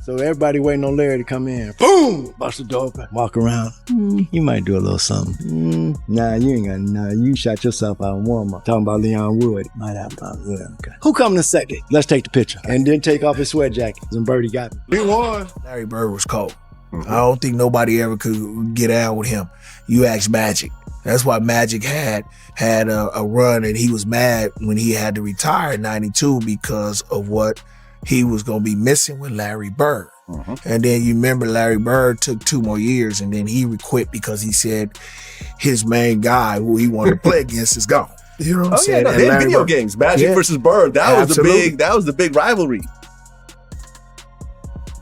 So everybody waiting on Larry to come in. Boom! Bust the door open. Walk around. You might do a little something. Nah, you ain't got you shot yourself out in warm-up. Talking about Leon Wood. Might have okay. Who coming to second? Let's take the picture. And then take off his sweat jacket. And Birdie got me. He won. Larry Bird was cold. I don't think nobody ever could get out with him. You ask Magic. That's why Magic had a run, and he was mad when he had to retire in 92 because of what he was going to be missing with Larry Bird. And then you remember Larry Bird took 2 more years, and then he quit because he said his main guy who he wanted to play against is gone. You know what I'm saying? Yeah, no, they had video games. Magic versus Bird. That was the big rivalry.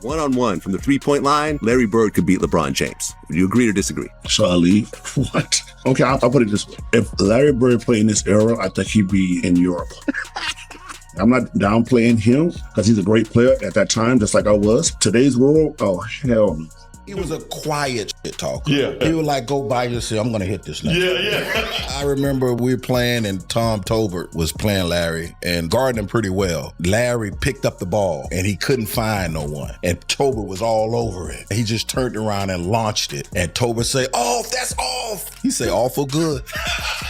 One-on-one from the three-point line, Larry Bird could beat LeBron James. Would you agree or disagree? So I leave. What? Okay, I'll put it this way. If Larry Bird played in this era, I think he'd be in Europe. I'm not downplaying him because he's a great player at that time, just like I was. Today's world, oh, hell no. He was a quiet shit talker. Yeah. He would like go by yourself. I'm going to hit this now. Yeah. I remember we were playing and Tom Tolbert was playing Larry and guarding him pretty well. Larry picked up the ball and he couldn't find no one. And Tolbert was all over it. He just turned around and launched it. And Tolbert said, "Off, that's off." He said, "Awful good."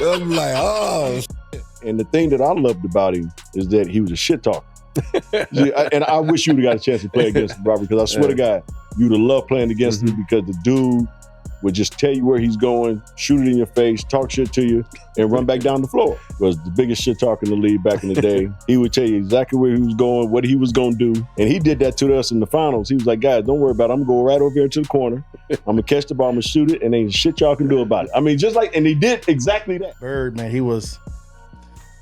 I'm like, oh, shit. And the thing that I loved about him is that he was a shit talker. And I wish you would have got a chance to play against him, Robert, because I swear to God, you'd have loved playing against him because the dude would just tell you where he's going, shoot it in your face, talk shit to you, and run back down the floor. He was the biggest shit talker in the league back in the day. He would tell you exactly where he was going, what he was going to do. And he did that to us in the finals. He was like, "Guys, don't worry about it. I'm going to go right over here to the corner. I'm going to catch the ball, I'm going to shoot it, and ain't shit y'all can do about it." I mean, just like, and he did exactly that. Bird, man,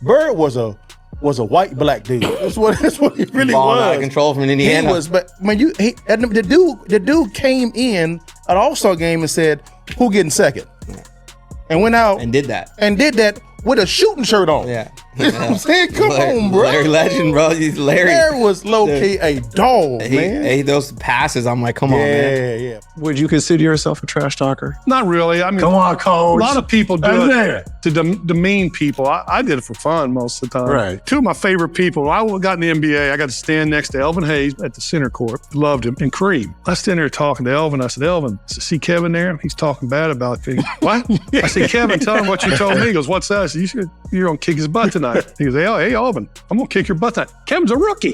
Bird was a white black dude. That's what he really Ball was. out of control from Indiana. He was, but man, the dude came in at All-Star game and said, "Who getting second?" And went out and did that with a shooting shirt on. Yeah. You know what I'm saying? Come on, bro. Larry Legend, bro. Larry was low-key a dog, man. Hey, those passes, I'm like, come on, man. Yeah. Would you consider yourself a trash talker? Not really. I mean, come on, coach. A lot of people do it to demean people. I did it for fun most of the time. Right. 2 of my favorite people, I got in the NBA, I got to stand next to Elvin Hayes at the center court. Loved him. And Kareem. I stand there talking to Elvin. I said, "Elvin, see Kevin there? He's talking bad about you." "What?" I said, "Kevin, tell him what you told me." He goes, "What's that?" I said, "You're going to kick his butt tonight." He goes, "Hey, Elvin, I'm going to kick your butt tonight." Kevin's a rookie.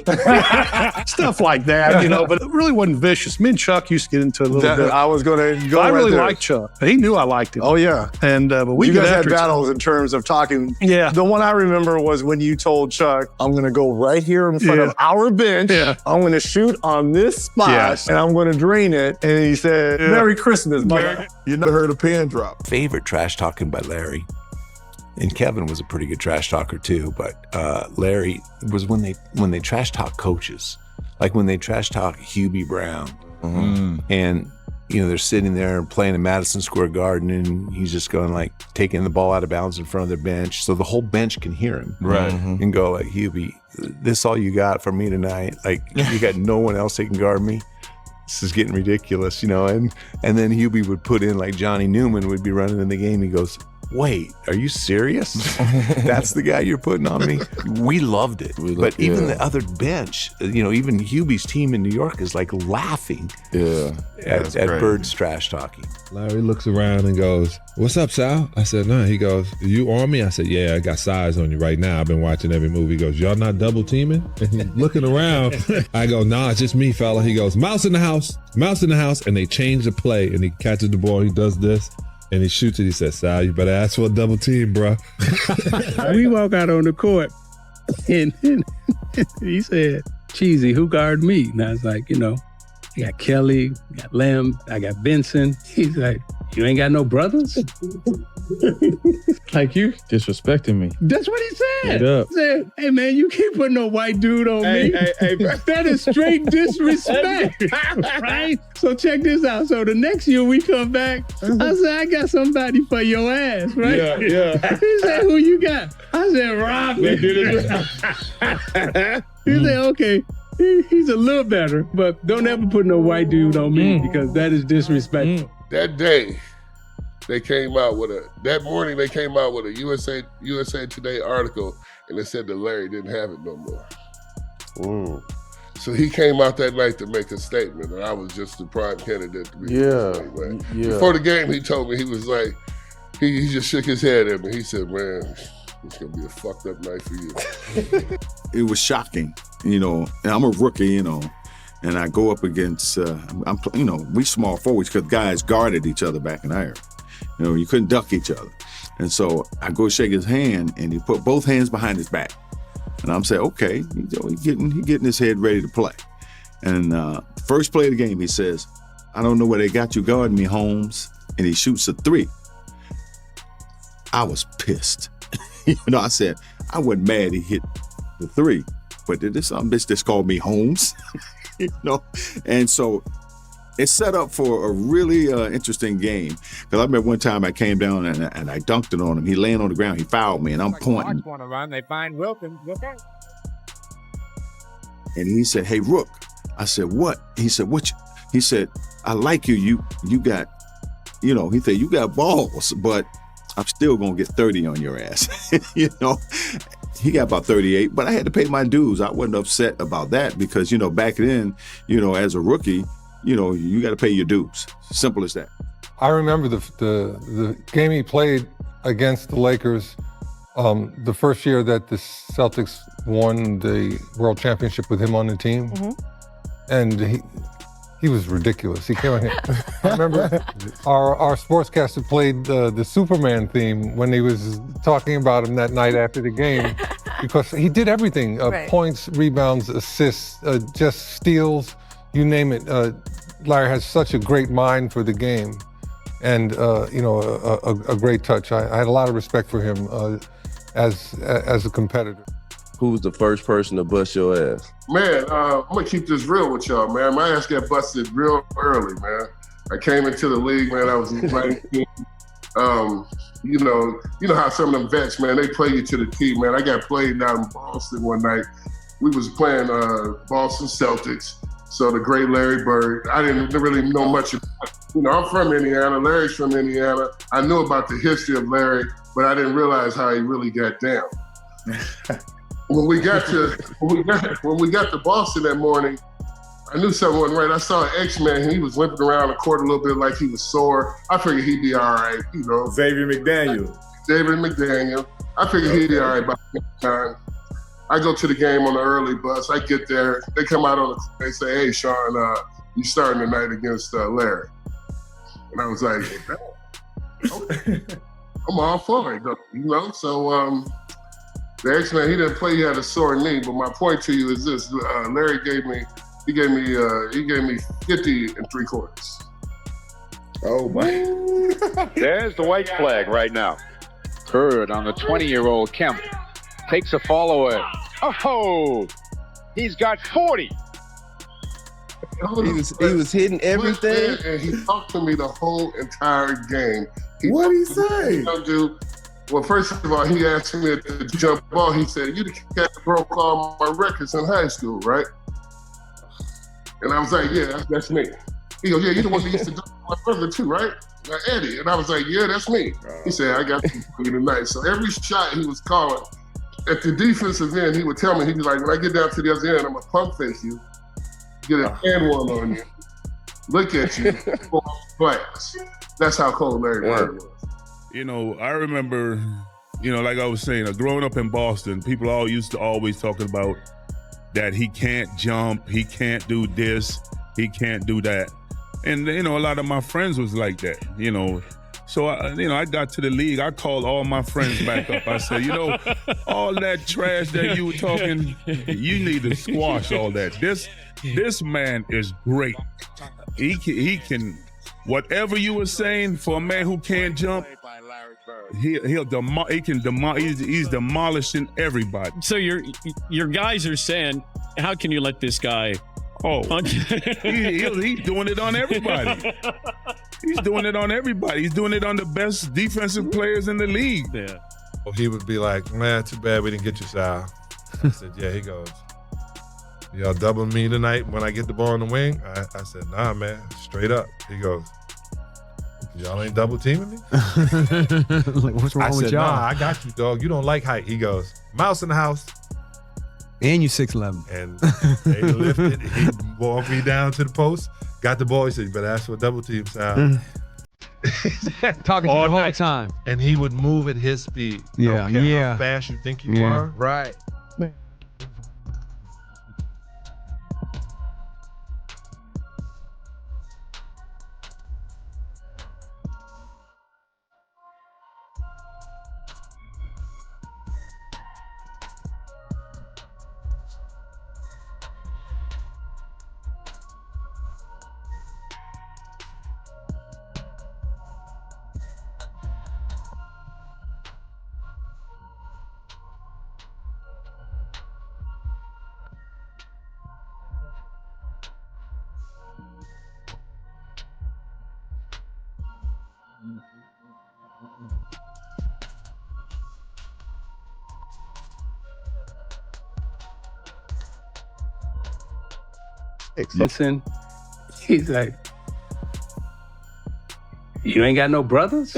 Stuff like that, but it really wasn't vicious. Me and Chuck used to get into a little bit. I was going to go I really there. liked Chuck. He knew I liked him. Oh, yeah. And but we you guys had after battles in terms of talking. Yeah. The one I remember was when you told Chuck, "I'm going to go right here in front of our bench. I'm going to shoot on this spot, and I'm going to drain it." And he said, "Merry Christmas, mother." You never heard a pin drop. Favorite trash talking by Larry. And Kevin was a pretty good trash talker too, but Larry was when they trash talk coaches, like when they trash talk Hubie Brown, and they're sitting there playing in Madison Square Garden, and he's just going like taking the ball out of bounds in front of their bench, so the whole bench can hear him, right? And go like, "Hubie, this all you got for me tonight? Like you got no one else that can guard me? This is getting ridiculous, And then Hubie would put in like Johnny Newman would be running in the game. He goes, "Wait, are you serious? That's the guy you're putting on me?" We loved it. But even the other bench, even Hubie's team in New York is like laughing at Bird's trash talking. Larry looks around and goes, "What's up, Sal?" I said, "No." He goes, "You on me?" I said, "Yeah, I got size on you right now. I've been watching every movie." He goes, "Y'all not double teaming?" And he's looking around. I go, "Nah, it's just me, fella." He goes, "Mouse in the house, mouse in the house." And they change the play, and he catches the ball. He does this. And he shoots it. He says, "Sal, you better ask for a double team, bro." We walk out on the court, and he said, "Cheesy, who guard me?" And I was like, I got Kelly, I got Lim, I got Benson. He's like, "You ain't got no brothers?" Like, you disrespecting me. That's what he said. Straight up. He said, "Hey, man, you can't put no white dude on me." That is straight disrespect, right? So check this out. So the next year we come back, I said, "I got somebody for your ass," right? Yeah. He said, "Who you got?" I said, "Robin." He said, "Okay, he's a little better, but don't ever put no white dude on me because that is disrespectful." That day, that morning they came out with a USA Today article, and it said that Larry didn't have it no more. So he came out that night to make a statement, and I was just the prime candidate to be. Before the game, he told me, he was like, he just shook his head at me. He said, "Man, it's gonna be a fucked up night for you." It was shocking, and I'm a rookie, and I go up against, we small forwards because guys guarded each other back in the era. You couldn't duck each other. And so I go shake his hand, and he put both hands behind his back. And I'm saying, okay, he getting his head ready to play. And first play of the game, he says, "I don't know where they got you guarding me, Holmes." And he shoots a 3. I was pissed. I said, I wasn't mad he hit the 3, but this bitch just called me Holmes. And so it set up for a really interesting game. Because I remember one time I came down and I dunked it on him. He laying on the ground, he fouled me, and I'm pointing. Want to run? They find Wilkins. And he said, "Hey, Rook." I said, "What?" He said, "What?" He said, "I like you. You got, he said, you got balls, but I'm still gonna get 30 on your ass." He got about 38, but I had to pay my dues. I wasn't upset about that because, back then, as a rookie, you got to pay your dues. Simple as that. I remember the game he played against the Lakers the first year that the Celtics won the World Championship with him on the team. And he was ridiculous. He came out here. I remember our sportscaster played the Superman theme when he was talking about him that night after the game because he did everything, points, rebounds, assists, just steals, you name it. Larry has such a great mind for the game and, a great touch. I had a lot of respect for him as a competitor. Who was the first person to bust your ass? Man, I'm gonna keep this real with y'all, man. My ass got busted real early, man. I came into the league, man. I was 19. You know how some of them vets, man, they play you to the T, man. I got played down in Boston one night. We was playing Boston Celtics. So the great Larry Bird. I didn't really know much about, I'm from Indiana. Larry's from Indiana. I knew about the history of Larry, but I didn't realize how he really got down. When we got to Boston that morning, I knew something wasn't right. I saw an X-Man. He was limping around the court a little bit like he was sore. I figured he'd be all right, Xavier McDaniel. I figured he'd be all right by that time. I go to the game on the early bus. I get there. They come out on they say, "Hey, Sean, you starting tonight against Larry." And I was like, okay. I'm all for it, So the X-Man, he didn't play. He had a sore knee. But my point to you is this: Larry gave me 50 3/4. Oh my! There's the white flag right now. Bird on the 20-year-old Kemp takes a follower. Oh, he's got 40. He was hitting everything. And he talked to me the whole entire game. What did he say? Well, first of all, he asked me to jump ball. He said, "You the cat that broke all my records in high school, right?" And I was like, "Yeah, that's me." He goes, "Yeah, you the one that used to dunk my brother too, right?" Eddie. And I was like, "Yeah, that's me." He said, "I got you for you tonight." So every shot he was calling, at the defensive end, he would tell me, he'd be like, "When I get down to the other end, I'm gonna pump face you, get a hand one on you, look at you, glass." That's how cold Larry Bird was. I remember, like I was saying, growing up in Boston, people all used to always talking about that he can't jump, he can't do this, he can't do that. And, a lot of my friends was like that, So, I got to the league. I called all my friends back up. I said, all that trash that you were talking, you need to squash all that. This man is great. He can, whatever you were saying for a man who can't jump, he's demolishing everybody. So your guys are saying, how can you let this guy? He's doing it on everybody. He's doing it on everybody. He's doing it on the best defensive players in the league. Yeah. Well, he would be like, "Man, too bad we didn't get you, Sal." I said, "Yeah." He goes, "Y'all double me tonight when I get the ball in the wing?" I said, "Nah, man, straight up." He goes, "Y'all ain't double teaming me?" Like, what's wrong with y'all? "Nah, I got you, dog. You don't like height." He goes, "Mouse in the house." And you 6'11". And they lifted. He walked me down to the post. Got the ball. He said, "You better ask for a double team, Sal." Talking to you the whole time. And he would move at his speed. Yeah, Don't care yeah. how fast you think you Yeah. are. Right. Listen, he's like, "You ain't got no brothers?"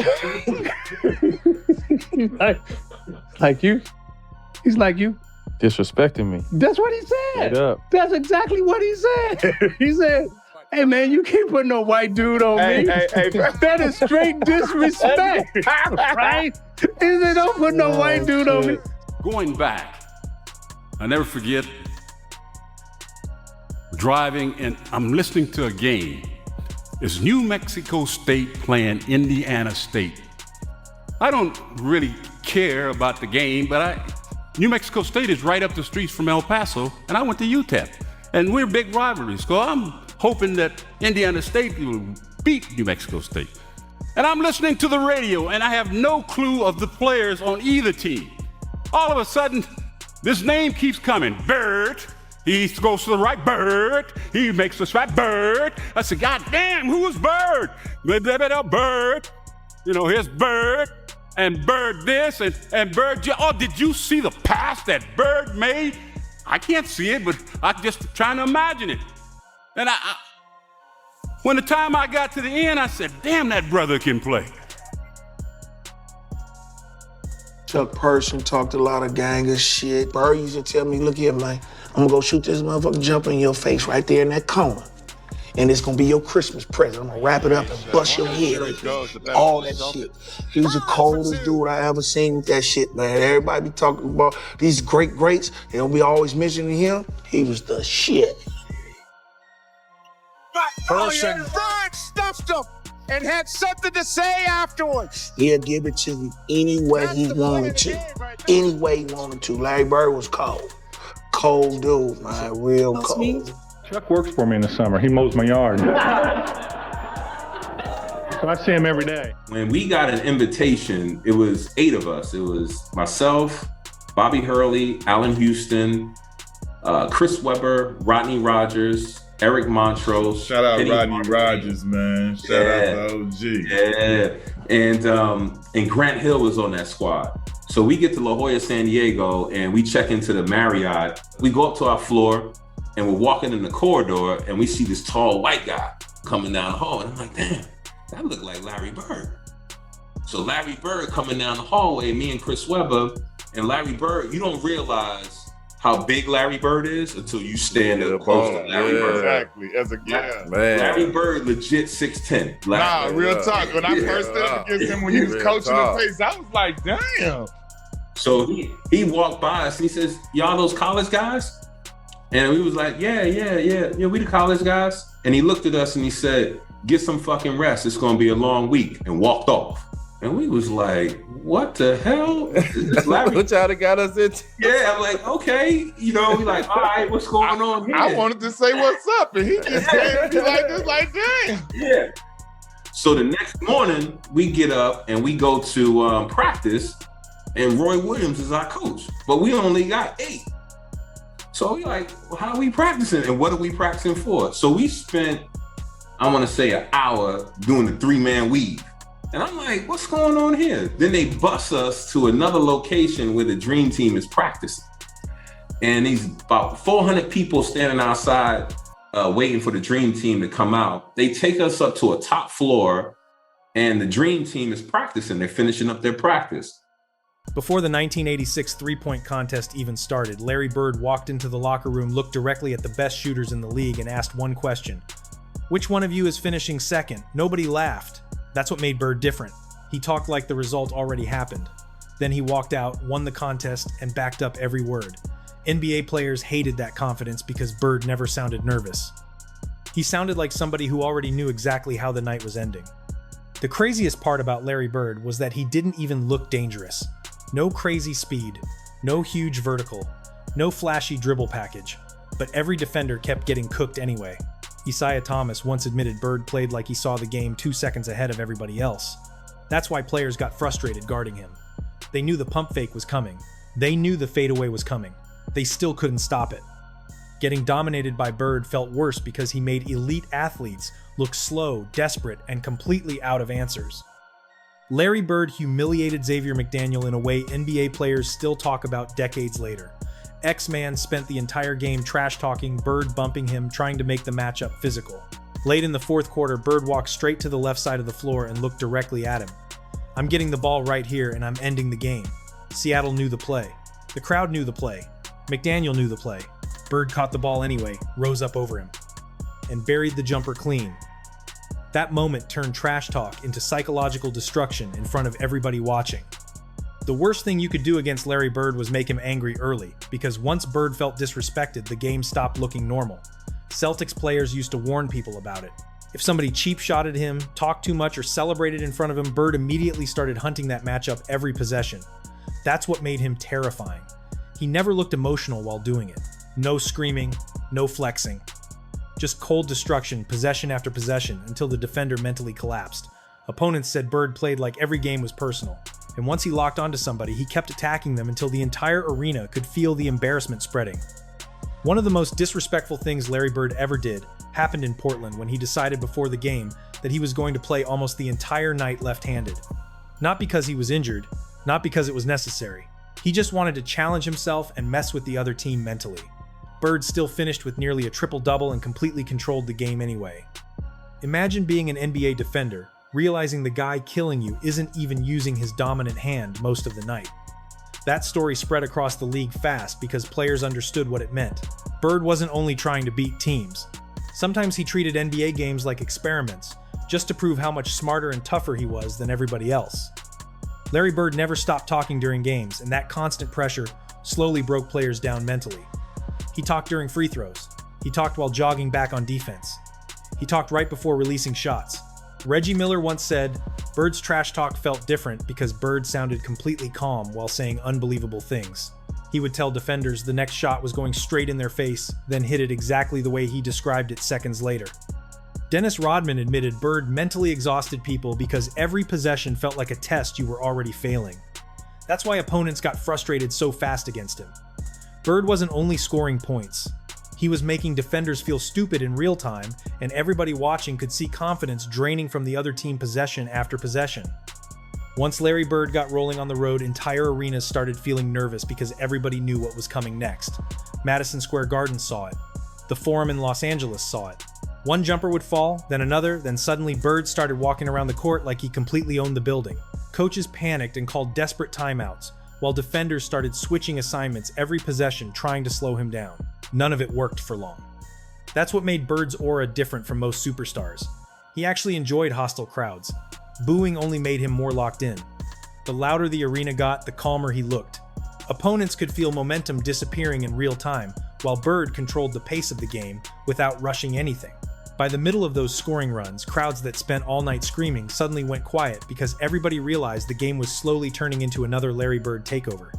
like you. He's like you. Disrespecting me. That's what he said. Straight up. That's exactly what he said. He said, "Hey man, you can't put no white dude on me. That is straight disrespect." Right? He said, "Don't put no white dude on me." Going back, I never forget driving and I'm listening to a game. It's New Mexico State playing Indiana State. I don't really care about the game, but New Mexico State is right up the streets from El Paso, and I went to UTEP. And we're big rivalries, so I'm hoping that Indiana State will beat New Mexico State. And I'm listening to the radio, and I have no clue of the players on either team. All of a sudden, this name keeps coming. Bird. He goes to the right, Bird. He makes the strike, Bird. I said, God damn, who is Bird? Bird. You know, here's Bird. And Bird this, and Bird, oh, did you see the pass that Bird made? I can't see it, but I'm just trying to imagine it. And when the time I got to the end, I said, damn, that brother can play. Chuck Person talked a lot of gangster shit. Bird used to tell me, look here, man, I'm gonna go shoot this motherfucking jumper in your face right there in that corner. And it's gonna be your Christmas present. I'm gonna wrap it up and bust your head. All that shit. He was the coldest dude I ever seen with that shit, man. Everybody be talking about these greats. They don't be always mentioning him. He was the shit. Person. Bird stuffed him and had something to say afterwards. He'll give it to you any way he wanted to. Any way he wanted to. Larry Bird was cold. Cold dude, man. Real cold. Chuck works for me in the summer. He mows my yard. So I see him every day. When we got an invitation, it was 8 of us. It was myself, Bobby Hurley, Allen Houston, Chris Webber, Rodney Rogers, Eric Montrose. Shout out Penny Rodney Martin. Rogers, man. Shout out to OG. Yeah. And Grant Hill was on that squad. So we get to La Jolla, San Diego, and we check into the Marriott. We go up to our floor, and we're walking in the corridor, and we see this tall white guy coming down the hall. And I'm like, damn, that looked like Larry Bird. So Larry Bird coming down the hallway, me and Chris Webber, and Larry Bird, you don't realize how big Larry Bird is until you stand up close to Larry Bird. Exactly. As a Man. Larry Bird, legit 6'10". Nah, real talk. When I first stood up against him when he was coaching the pace, I was like, damn. So he walked by us and he says, y'all those college guys? And we was like, yeah, we the college guys. And he looked at us and he said, get some fucking rest. It's gonna be a long week, and walked off. And we was like, what the hell? Is Larry? What y'all got us into? Yeah, I'm like, okay. You know, we like, all right, what's going on here? I wanted to say what's up, and he just came me like this, like, damn. Yeah. So the next morning, we get up and we go to practice, and Roy Williams is our coach. But we only got 8. So we like, well, how are we practicing? And what are we practicing for? So we spent, I want to say, an hour doing the 3-man weave. And I'm like, what's going on here? Then they bus us to another location where the dream team is practicing. And these about 400 people standing outside waiting for the dream team to come out. They take us up to a top floor, and the dream team is practicing. They're finishing up their practice. Before the 1986 three-point contest even started, Larry Bird walked into the locker room, looked directly at the best shooters in the league, and asked one question. Which one of you is finishing second? Nobody laughed. That's what made Bird different. He talked like the result already happened. Then he walked out, won the contest, and backed up every word. NBA players hated that confidence because Bird never sounded nervous. He sounded like somebody who already knew exactly how the night was ending. The craziest part about Larry Bird was that he didn't even look dangerous. No crazy speed, no huge vertical, no flashy dribble package, but every defender kept getting cooked anyway. Isaiah Thomas once admitted Bird played like he saw the game 2 seconds ahead of everybody else. That's why players got frustrated guarding him. They knew the pump fake was coming. They knew the fadeaway was coming. They still couldn't stop it. Getting dominated by Bird felt worse because he made elite athletes look slow, desperate, and completely out of answers. Larry Bird humiliated Xavier McDaniel in a way NBA players still talk about decades later. X-Man spent the entire game trash-talking Bird, bumping him, trying to make the matchup physical. Late in the fourth quarter, Bird walked straight to the left side of the floor and looked directly at him. "I'm getting the ball right here and I'm ending the game." Seattle knew the play. The crowd knew the play. McDaniel knew the play. Bird caught the ball anyway, rose up over him, and buried the jumper clean. That moment turned trash talk into psychological destruction in front of everybody watching. The worst thing you could do against Larry Bird was make him angry early, because once Bird felt disrespected, the game stopped looking normal. Celtics players used to warn people about it. If somebody cheap-shotted him, talked too much, or celebrated in front of him, Bird immediately started hunting that matchup every possession. That's what made him terrifying. He never looked emotional while doing it. No screaming, no flexing. Just cold destruction, possession after possession, until the defender mentally collapsed. Opponents said Bird played like every game was personal, and once he locked onto somebody, he kept attacking them until the entire arena could feel the embarrassment spreading. One of the most disrespectful things Larry Bird ever did happened in Portland when he decided before the game that he was going to play almost the entire night left-handed. Not because he was injured, not because it was necessary. He just wanted to challenge himself and mess with the other team mentally. Bird still finished with nearly a triple-double and completely controlled the game anyway. Imagine being an NBA defender, realizing the guy killing you isn't even using his dominant hand most of the night. That story spread across the league fast because players understood what it meant. Bird wasn't only trying to beat teams. Sometimes he treated NBA games like experiments, just to prove how much smarter and tougher he was than everybody else. Larry Bird never stopped talking during games, and that constant pressure slowly broke players down mentally. He talked during free throws. He talked while jogging back on defense. He talked right before releasing shots. Reggie Miller once said, Bird's trash talk felt different because Bird sounded completely calm while saying unbelievable things. He would tell defenders the next shot was going straight in their face, then hit it exactly the way he described it seconds later. Dennis Rodman admitted Bird mentally exhausted people because every possession felt like a test you were already failing. That's why opponents got frustrated so fast against him. Bird wasn't only scoring points. He was making defenders feel stupid in real time, and everybody watching could see confidence draining from the other team possession after possession. Once Larry Bird got rolling on the road, entire arenas started feeling nervous because everybody knew what was coming next. Madison Square Garden saw it. The Forum in Los Angeles saw it. One jumper would fall, then another, then suddenly Bird started walking around the court like he completely owned the building. Coaches panicked and called desperate timeouts, while defenders started switching assignments every possession trying to slow him down. None of it worked for long. That's what made Bird's aura different from most superstars. He actually enjoyed hostile crowds. Booing only made him more locked in. The louder the arena got, the calmer he looked. Opponents could feel momentum disappearing in real time, while Bird controlled the pace of the game without rushing anything. By the middle of those scoring runs, crowds that spent all night screaming suddenly went quiet because everybody realized the game was slowly turning into another Larry Bird takeover.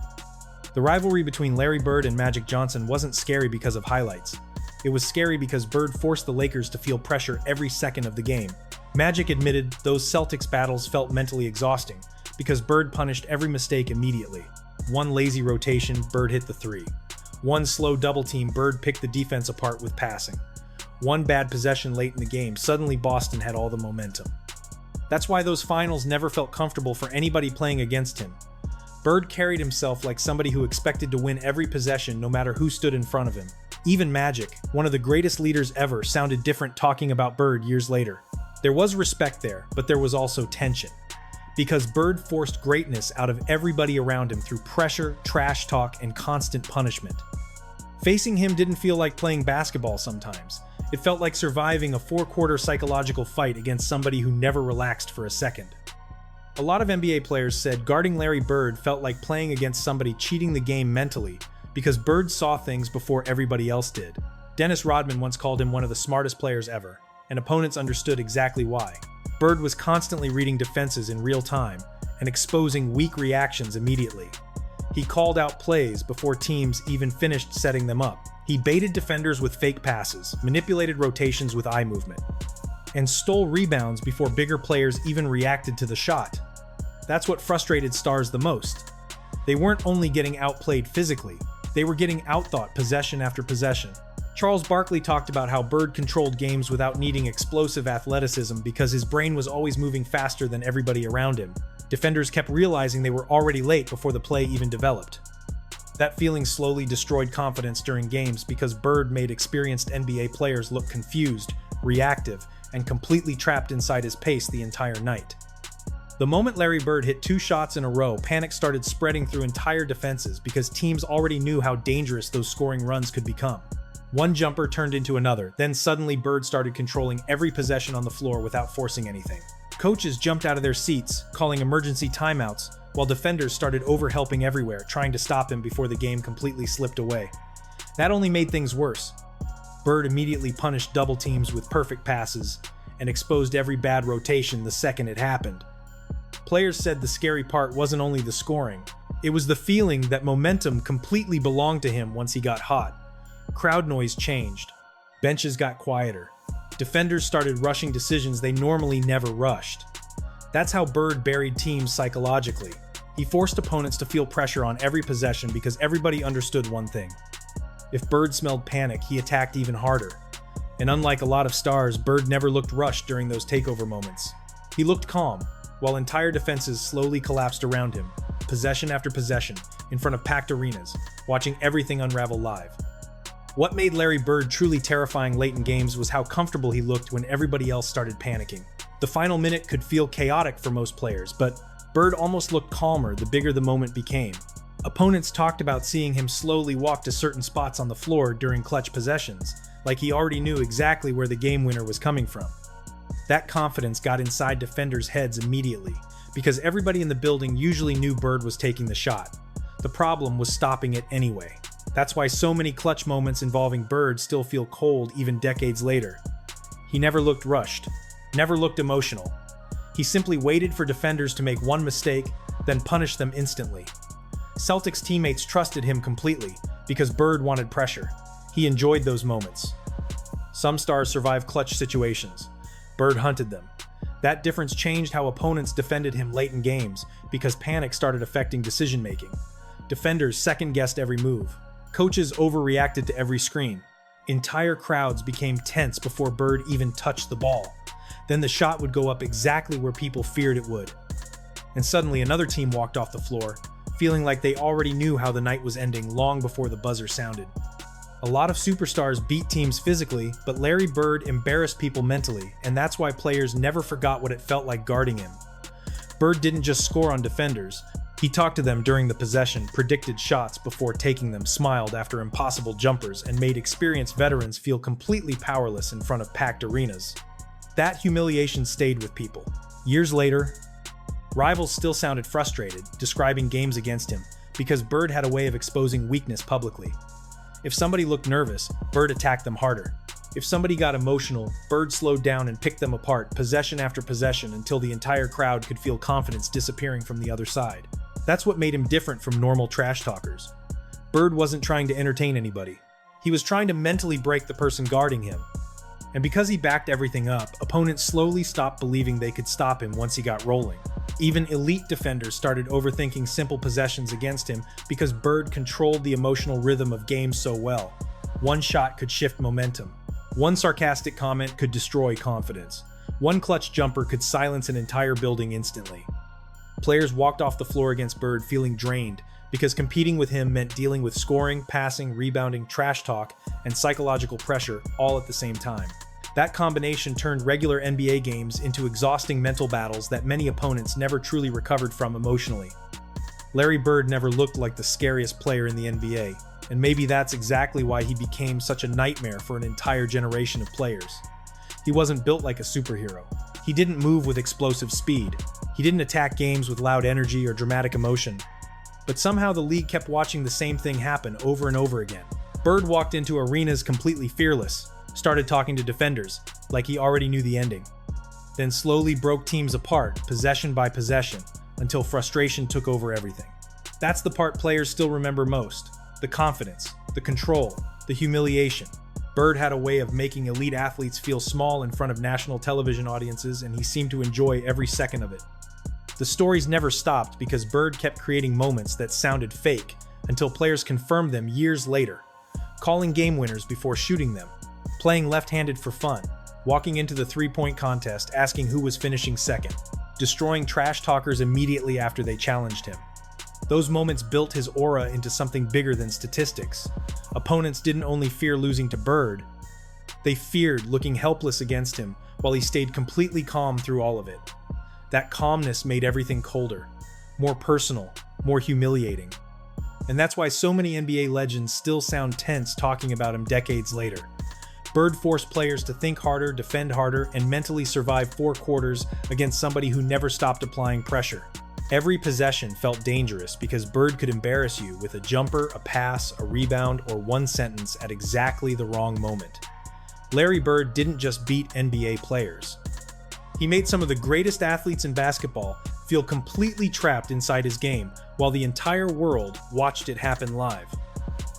The rivalry between Larry Bird and Magic Johnson wasn't scary because of highlights. It was scary because Bird forced the Lakers to feel pressure every second of the game. Magic admitted those Celtics battles felt mentally exhausting because Bird punished every mistake immediately. One lazy rotation, Bird hit the three. One slow double team, Bird picked the defense apart with passing. One bad possession late in the game, suddenly Boston had all the momentum. That's why those finals never felt comfortable for anybody playing against him. Bird carried himself like somebody who expected to win every possession no matter who stood in front of him. Even Magic, one of the greatest leaders ever, sounded different talking about Bird years later. There was respect there, but there was also tension. because Bird forced greatness out of everybody around him through pressure, trash talk, and constant punishment. Facing him didn't feel like playing basketball sometimes. It felt like surviving a 4-quarter psychological fight against somebody who never relaxed for a second. A lot of NBA players said guarding Larry Bird felt like playing against somebody cheating the game mentally, because Bird saw things before everybody else did. Dennis Rodman once called him one of the smartest players ever, and opponents understood exactly why. Bird was constantly reading defenses in real time and exposing weak reactions immediately. He called out plays before teams even finished setting them up. He baited defenders with fake passes, manipulated rotations with eye movement, and stole rebounds before bigger players even reacted to the shot. That's what frustrated stars the most. They weren't only getting outplayed physically, they were getting outthought possession after possession. Charles Barkley talked about how Bird controlled games without needing explosive athleticism because his brain was always moving faster than everybody around him. Defenders kept realizing they were already late before the play even developed. That feeling slowly destroyed confidence during games because Bird made experienced NBA players look confused, reactive, and completely trapped inside his pace the entire night. The moment Larry Bird hit 2 shots in a row, panic started spreading through entire defenses because teams already knew how dangerous those scoring runs could become. One jumper turned into another, then suddenly Bird started controlling every possession on the floor without forcing anything. Coaches jumped out of their seats, calling emergency timeouts, while defenders started overhelping everywhere, trying to stop him before the game completely slipped away. That only made things worse. Bird immediately punished double teams with perfect passes and exposed every bad rotation the second it happened. Players said the scary part wasn't only the scoring, it was the feeling that momentum completely belonged to him once he got hot. Crowd noise changed. Benches got quieter. Defenders started rushing decisions they normally never rushed. That's how Bird buried teams psychologically. He forced opponents to feel pressure on every possession because everybody understood one thing. If Bird smelled panic, he attacked even harder. And unlike a lot of stars, Bird never looked rushed during those takeover moments. He looked calm, while entire defenses slowly collapsed around him, possession after possession, in front of packed arenas, watching everything unravel live. What made Larry Bird truly terrifying late in games was how comfortable he looked when everybody else started panicking. The final minute could feel chaotic for most players, but Bird almost looked calmer the bigger the moment became. Opponents talked about seeing him slowly walk to certain spots on the floor during clutch possessions, like he already knew exactly where the game winner was coming from. That confidence got inside defenders' heads immediately, because everybody in the building usually knew Bird was taking the shot. The problem was stopping it anyway. That's why so many clutch moments involving Bird still feel cold even decades later. He never looked rushed, never looked emotional. He simply waited for defenders to make one mistake, then punished them instantly. Celtics teammates trusted him completely because Bird wanted pressure. He enjoyed those moments. Some stars survived clutch situations. Bird hunted them. That difference changed how opponents defended him late in games because panic started affecting decision-making. Defenders second-guessed every move. Coaches overreacted to every screen. Entire crowds became tense before Bird even touched the ball. Then the shot would go up exactly where people feared it would. And suddenly another team walked off the floor, feeling like they already knew how the night was ending long before the buzzer sounded. A lot of superstars beat teams physically, but Larry Bird embarrassed people mentally, and that's why players never forgot what it felt like guarding him. Bird didn't just score on defenders. He talked to them during the possession, predicted shots before taking them, smiled after impossible jumpers, and made experienced veterans feel completely powerless in front of packed arenas. That humiliation stayed with people. Years later, rivals still sounded frustrated, describing games against him, because Bird had a way of exposing weakness publicly. If somebody looked nervous, Bird attacked them harder. If somebody got emotional, Bird slowed down and picked them apart, possession after possession, until the entire crowd could feel confidence disappearing from the other side. That's what made him different from normal trash talkers. Bird wasn't trying to entertain anybody. He was trying to mentally break the person guarding him. And because he backed everything up, opponents slowly stopped believing they could stop him once he got rolling. Even elite defenders started overthinking simple possessions against him because Bird controlled the emotional rhythm of games so well. One shot could shift momentum. One sarcastic comment could destroy confidence. One clutch jumper could silence an entire building instantly. Players walked off the floor against Bird feeling drained because competing with him meant dealing with scoring, passing, rebounding, trash talk, and psychological pressure all at the same time. That combination turned regular NBA games into exhausting mental battles that many opponents never truly recovered from emotionally. Larry Bird never looked like the scariest player in the NBA, and maybe that's exactly why he became such a nightmare for an entire generation of players. He wasn't built like a superhero. He didn't move with explosive speed. He didn't attack games with loud energy or dramatic emotion. But somehow the league kept watching the same thing happen over and over again. Bird walked into arenas completely fearless, started talking to defenders like he already knew the ending, then slowly broke teams apart, possession by possession, until frustration took over everything. That's the part players still remember most: the confidence, the control, the humiliation. Bird had a way of making elite athletes feel small in front of national television audiences, and he seemed to enjoy every second of it. The stories never stopped because Bird kept creating moments that sounded fake until players confirmed them years later, calling game winners before shooting them, playing left-handed for fun, walking into the three-point contest asking who was finishing second, destroying trash talkers immediately after they challenged him. Those moments built his aura into something bigger than statistics. Opponents didn't only fear losing to Bird, they feared looking helpless against him while he stayed completely calm through all of it. That calmness made everything colder, more personal, more humiliating. And that's why so many NBA legends still sound tense talking about him decades later. Bird forced players to think harder, defend harder, and mentally survive 4 quarters against somebody who never stopped applying pressure. Every possession felt dangerous because Bird could embarrass you with a jumper, a pass, a rebound, or one sentence at exactly the wrong moment. Larry Bird didn't just beat NBA players. He made some of the greatest athletes in basketball feel completely trapped inside his game while the entire world watched it happen live.